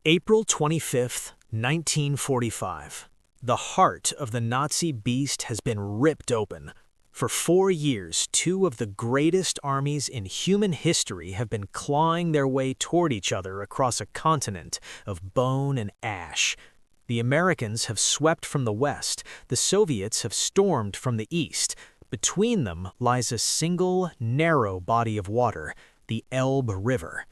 April 25, 1945. The heart of the Nazi beast has been ripped open. For 4 years, two of the greatest armies in human history have been clawing their way toward each other across a continent of bone and ash. The Americans have swept from the west, the Soviets have stormed from the east. Between them lies a single, narrow body of water, the Elbe River.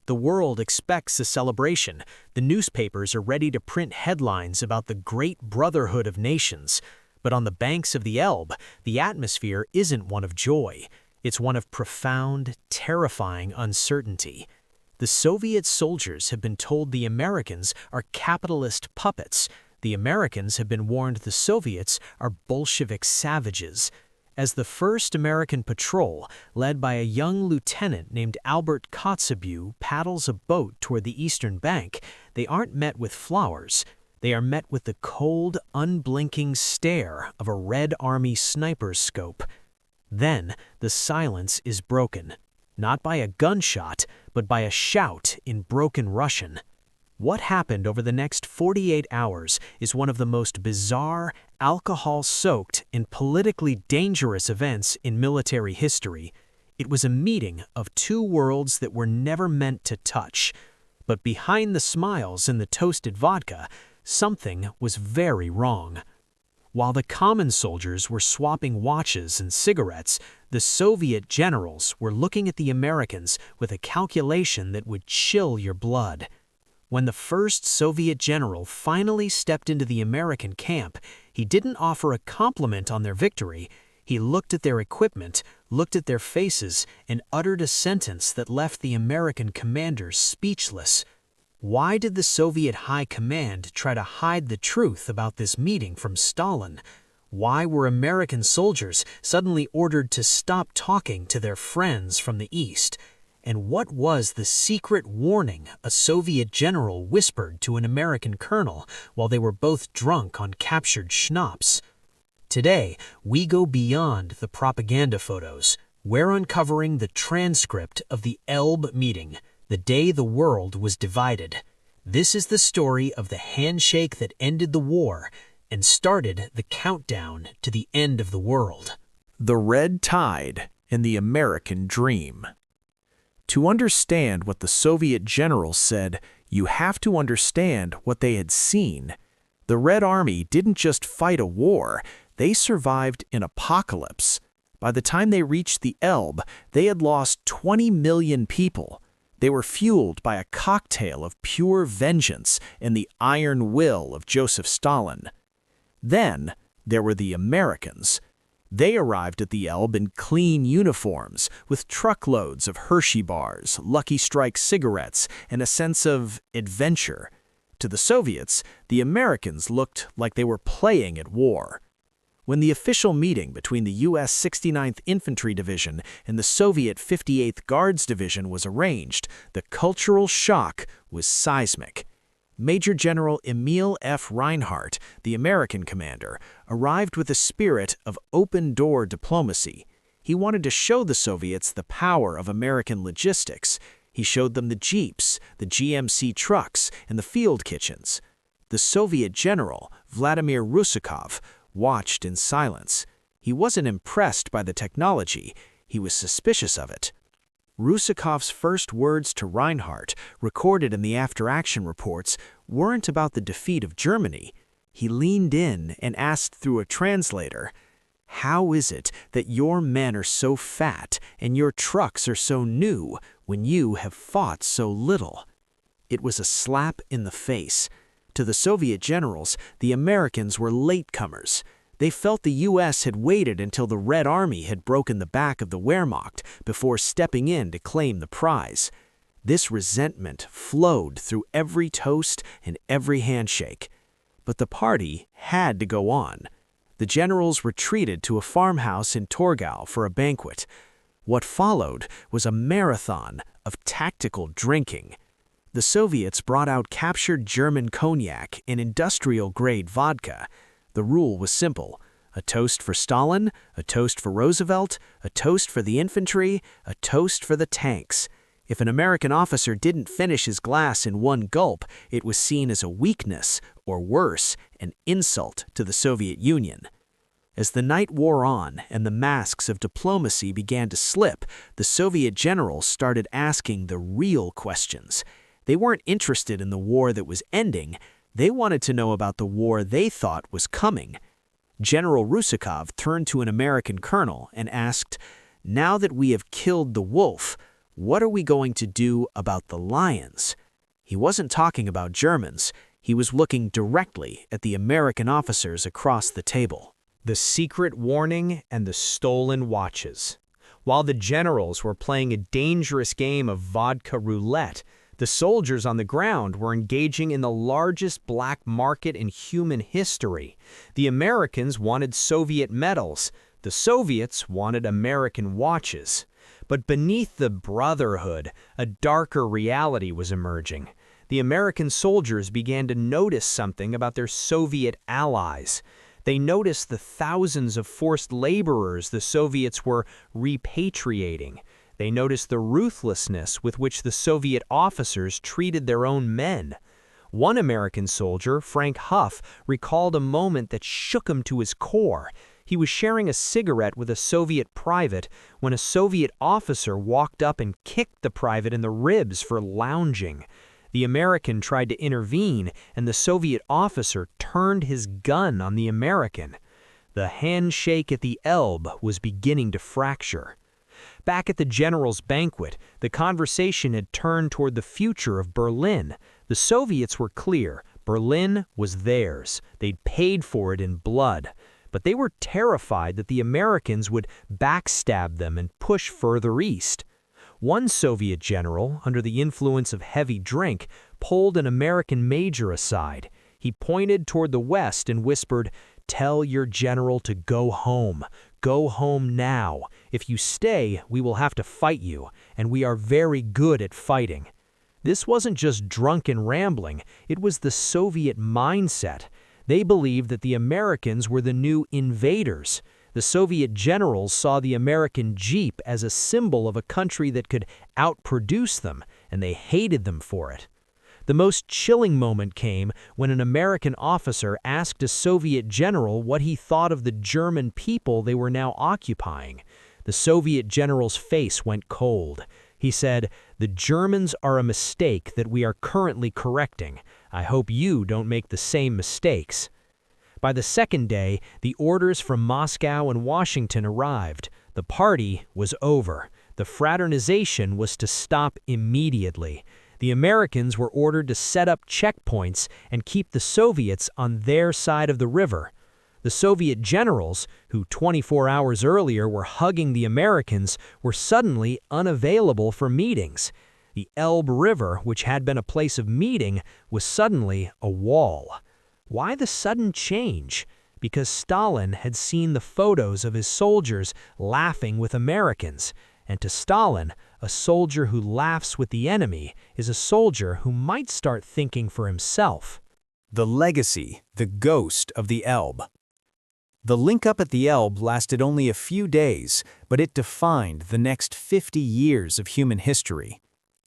The world expects a celebration. The newspapers are ready to print headlines about the great brotherhood of nations. But on the banks of the Elbe, the atmosphere isn't one of joy. It's one of profound, terrifying uncertainty. The Soviet soldiers have been told the Americans are capitalist puppets. The Americans have been warned the Soviets are Bolshevik savages. As the first American patrol, led by a young lieutenant named Albert Kotzebue, paddles a boat toward the eastern bank, they aren't met with flowers. They are met with the cold, unblinking stare of a Red Army sniper's scope. Then the silence is broken, not by a gunshot, but by a shout in broken Russian. What happened over the next 48 hours is one of the most bizarre, alcohol-soaked, and politically dangerous events in military history. It was a meeting of two worlds that were never meant to touch. But behind the smiles and the toasted vodka, something was very wrong. While the common soldiers were swapping watches and cigarettes, the Soviet generals were looking at the Americans with a calculation that would chill your blood. When the first Soviet general finally stepped into the American camp, he didn't offer a compliment on their victory. He looked at their equipment, looked at their faces, and uttered a sentence that left the American commanders speechless. Why did the Soviet High Command try to hide the truth about this meeting from Stalin? Why were American soldiers suddenly ordered to stop talking to their friends from the East? And what was the secret warning a Soviet general whispered to an American colonel while they were both drunk on captured schnapps? Today, we go beyond the propaganda photos. We're uncovering the transcript of the Elbe meeting, the day the world was divided. This is the story of the handshake that ended the war and started the countdown to the end of the world. The Red Tide and the American Dream. To understand what the Soviet generals said, you have to understand what they had seen. The Red Army didn't just fight a war, they survived an apocalypse. By the time they reached the Elbe, they had lost 20 million people. They were fueled by a cocktail of pure vengeance and the iron will of Joseph Stalin. Then there were the Americans. They arrived at the Elbe in clean uniforms, with truckloads of Hershey bars, Lucky Strike cigarettes, and a sense of adventure. To the Soviets, the Americans looked like they were playing at war. When the official meeting between the U.S. 69th Infantry Division and the Soviet 58th Guards Division was arranged, the cultural shock was seismic. Major General Emil F. Reinhardt, the American commander, arrived with a spirit of open-door diplomacy. He wanted to show the Soviets the power of American logistics. He showed them the jeeps, the GMC trucks, and the field kitchens. The Soviet general, Vladimir Rusakov, watched in silence. He wasn't impressed by the technology. He was suspicious of it. Rusakov's first words to Reinhardt, recorded in the after-action reports, weren't about the defeat of Germany. He leaned in and asked through a translator, "How is it that your men are so fat and your trucks are so new when you have fought so little?" It was a slap in the face. To the Soviet generals, the Americans were latecomers. They felt the U.S. had waited until the Red Army had broken the back of the Wehrmacht before stepping in to claim the prize. This resentment flowed through every toast and every handshake. But the party had to go on. The generals retreated to a farmhouse in Torgau for a banquet. What followed was a marathon of tactical drinking. The Soviets brought out captured German cognac and industrial-grade vodka. The rule was simple: a toast for Stalin, a toast for Roosevelt, a toast for the infantry, a toast for the tanks. If an American officer didn't finish his glass in one gulp, it was seen as a weakness, or worse, an insult to the Soviet Union. As the night wore on and the masks of diplomacy began to slip, the Soviet generals started asking the real questions. They weren't interested in the war that was ending. They wanted to know about the war they thought was coming. General Rusakov turned to an American colonel and asked, "Now that we have killed the wolf, what are we going to do about the lions?" He wasn't talking about Germans. He was looking directly at the American officers across the table. The secret warning and the stolen watches. While the generals were playing a dangerous game of vodka roulette, the soldiers on the ground were engaging in the largest black market in human history. The Americans wanted Soviet medals. The Soviets wanted American watches. But beneath the brotherhood, a darker reality was emerging. The American soldiers began to notice something about their Soviet allies. They noticed the thousands of forced laborers the Soviets were repatriating. They noticed the ruthlessness with which the Soviet officers treated their own men. One American soldier, Frank Huff, recalled a moment that shook him to his core. He was sharing a cigarette with a Soviet private when a Soviet officer walked up and kicked the private in the ribs for lounging. The American tried to intervene, and the Soviet officer turned his gun on the American. The handshake at the Elbe was beginning to fracture. Back at the general's banquet, the conversation had turned toward the future of Berlin. The Soviets were clear. Berlin was theirs. They'd paid for it in blood. But they were terrified that the Americans would backstab them and push further east. One Soviet general, under the influence of heavy drink, pulled an American major aside. He pointed toward the west and whispered, "Tell your general to go home. Go home now. If you stay, we will have to fight you, and we are very good at fighting." This wasn't just drunken rambling, it was the Soviet mindset. They believed that the Americans were the new invaders. The Soviet generals saw the American Jeep as a symbol of a country that could outproduce them, and they hated them for it. The most chilling moment came when an American officer asked a Soviet general what he thought of the German people they were now occupying. The Soviet general's face went cold. He said, "The Germans are a mistake that we are currently correcting. I hope you don't make the same mistakes." By the second day, the orders from Moscow and Washington arrived. The party was over. The fraternization was to stop immediately. The Americans were ordered to set up checkpoints and keep the Soviets on their side of the river. The Soviet generals, who 24 hours earlier were hugging the Americans, were suddenly unavailable for meetings. The Elbe River, which had been a place of meeting, was suddenly a wall. Why the sudden change? Because Stalin had seen the photos of his soldiers laughing with Americans. And to Stalin, a soldier who laughs with the enemy is a soldier who might start thinking for himself. The legacy, the ghost of the Elbe. The link-up at the Elbe lasted only a few days, but it defined the next 50 years of human history.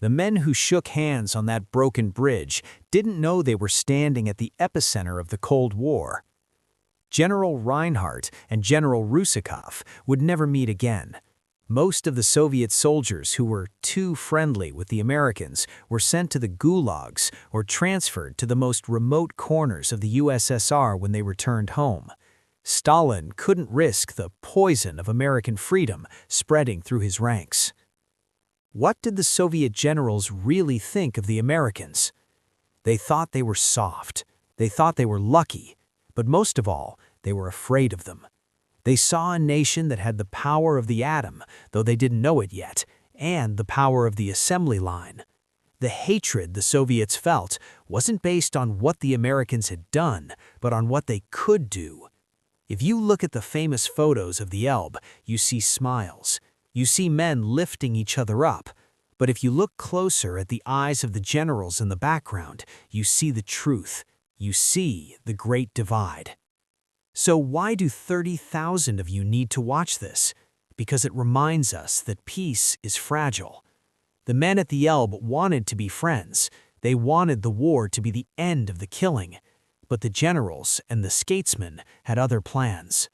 The men who shook hands on that broken bridge didn't know they were standing at the epicenter of the Cold War. General Reinhardt and General Rusakov would never meet again. Most of the Soviet soldiers who were too friendly with the Americans were sent to the gulags or transferred to the most remote corners of the USSR when they returned home. Stalin couldn't risk the poison of American freedom spreading through his ranks. What did the Soviet generals really think of the Americans? They thought they were soft. They thought they were lucky. But most of all, they were afraid of them. They saw a nation that had the power of the atom, though they didn't know it yet, and the power of the assembly line. The hatred the Soviets felt wasn't based on what the Americans had done, but on what they could do. If you look at the famous photos of the Elbe, you see smiles. You see men lifting each other up. But if you look closer at the eyes of the generals in the background, you see the truth. You see the Great Divide. So why do 30,000 of you need to watch this? Because it reminds us that peace is fragile. The men at the Elbe wanted to be friends. They wanted the war to be the end of the killing. But the generals and the statesmen had other plans.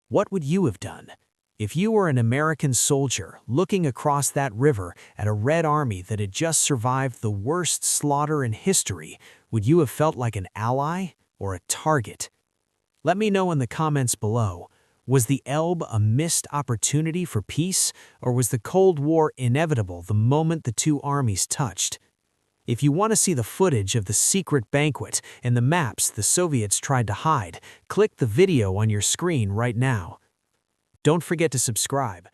What would you have done? If you were an American soldier looking across that river at a Red Army that had just survived the worst slaughter in history, would you have felt like an ally or a target? Let me know in the comments below. Was the Elbe a missed opportunity for peace, or was the Cold War inevitable the moment the two armies touched? If you want to see the footage of the secret banquet and the maps the Soviets tried to hide, click the video on your screen right now. Don't forget to subscribe.